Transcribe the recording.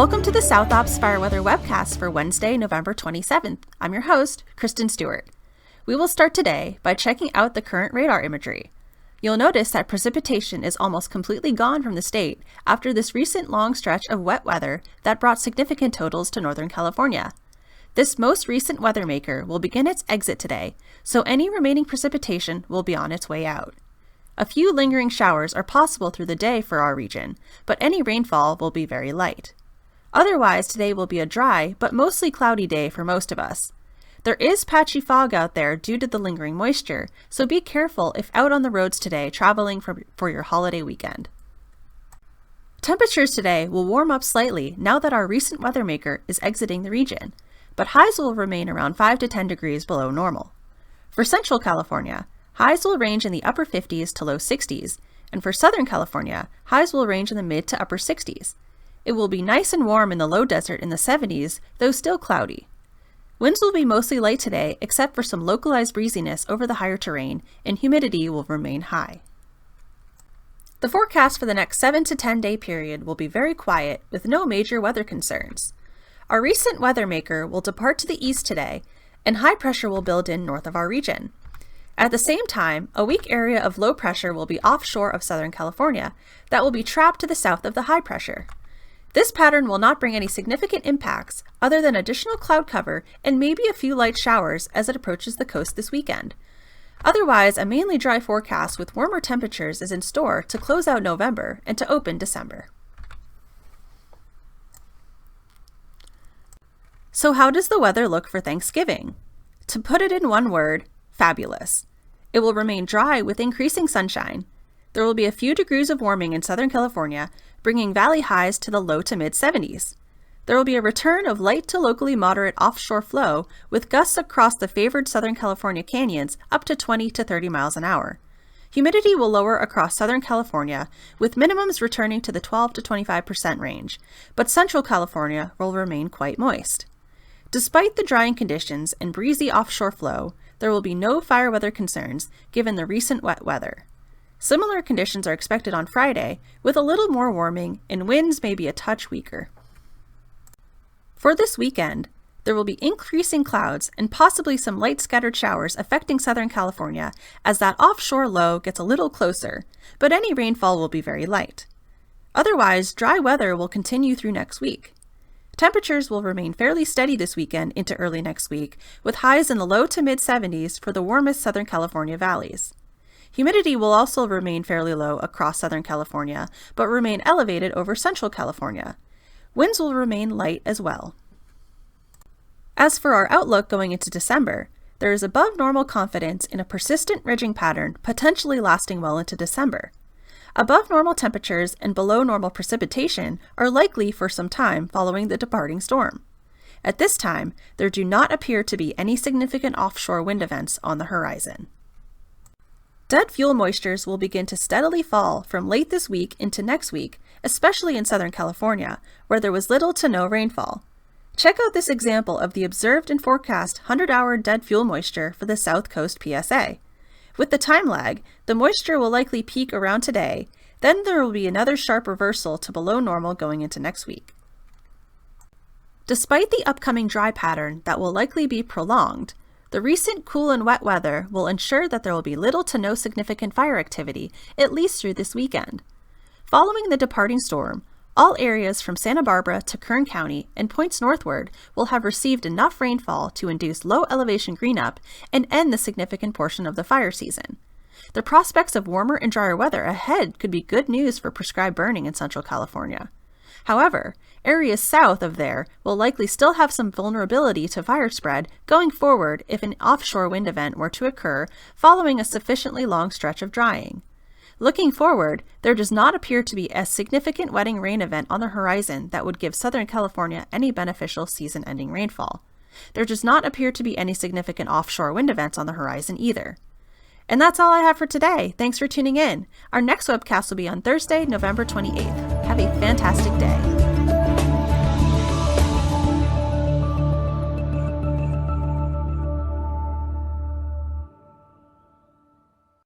Welcome to the South Ops Fire Weather Webcast for Wednesday, November 27th. I'm your host, Kristen Stewart. We will start today by checking out the current radar imagery. You'll notice that precipitation is almost completely gone from the state after this recent long stretch of wet weather that brought significant totals to Northern California. This most recent weather maker will begin its exit today, so any remaining precipitation will be on its way out. A few lingering showers are possible through the day for our region, but any rainfall will be very light. Otherwise, today will be a dry but mostly cloudy day for most of us. There is patchy fog out there due to the lingering moisture, so be careful if out on the roads today traveling for your holiday weekend. Temperatures today will warm up slightly now that our recent weather maker is exiting the region, but highs will remain around 5 to 10 degrees below normal. For Central California, highs will range in the upper 50s to low 60s, and for Southern California, highs will range in the mid to upper 60s. It will be nice and warm in the low desert in the 70s, though still cloudy. Winds will be mostly light today, except for some localized breeziness over the higher terrain, and humidity will remain high. The forecast for the next 7 to 10 day period will be very quiet, with no major weather concerns. Our recent weather maker will depart to the east today, and high pressure will build in north of our region. At the same time, a weak area of low pressure will be offshore of Southern California that will be trapped to the south of the high pressure. This pattern will not bring any significant impacts other than additional cloud cover and maybe a few light showers as it approaches the coast this weekend. Otherwise, a mainly dry forecast with warmer temperatures is in store to close out November and to open December. So how does the weather look for Thanksgiving? To put it in one word, fabulous. It will remain dry with increasing sunshine. There will be a few degrees of warming in Southern California, bringing valley highs to the low to mid 70s. There will be a return of light to locally moderate offshore flow with gusts across the favored Southern California canyons up to 20 to 30 miles an hour. Humidity will lower across Southern California, with minimums returning to the 12 to 25% range, but Central California will remain quite moist. Despite the drying conditions and breezy offshore flow, there will be no fire weather concerns given the recent wet weather. Similar conditions are expected on Friday, with a little more warming and winds may be a touch weaker. For this weekend, there will be increasing clouds and possibly some light scattered showers affecting Southern California as that offshore low gets a little closer, but any rainfall will be very light. Otherwise, dry weather will continue through next week. Temperatures will remain fairly steady this weekend into early next week, with highs in the low to mid 70s for the warmest Southern California valleys. Humidity will also remain fairly low across Southern California, but remain elevated over Central California. Winds will remain light as well. As for our outlook going into December, there is above normal confidence in a persistent ridging pattern potentially lasting well into December. Above normal temperatures and below normal precipitation are likely for some time following the departing storm. At this time, there do not appear to be any significant offshore wind events on the horizon. Dead fuel moistures will begin to steadily fall from late this week into next week, especially in Southern California, where there was little to no rainfall. Check out this example of the observed and forecast 100-hour dead fuel moisture for the South Coast PSA. With the time lag, the moisture will likely peak around today, then there will be another sharp reversal to below normal going into next week. Despite the upcoming dry pattern that will likely be prolonged, the recent cool and wet weather will ensure that there will be little to no significant fire activity, at least through this weekend. Following the departing storm, all areas from Santa Barbara to Kern County and points northward will have received enough rainfall to induce low elevation greenup and end the significant portion of the fire season. The prospects of warmer and drier weather ahead could be good news for prescribed burning in Central California. However, areas south of there will likely still have some vulnerability to fire spread going forward if an offshore wind event were to occur following a sufficiently long stretch of drying. Looking forward, there does not appear to be a significant wetting rain event on the horizon that would give Southern California any beneficial season-ending rainfall. There does not appear to be any significant offshore wind events on the horizon either. And that's all I have for today. Thanks for tuning in. Our next webcast will be on Thursday, November 28th. Have a fantastic day.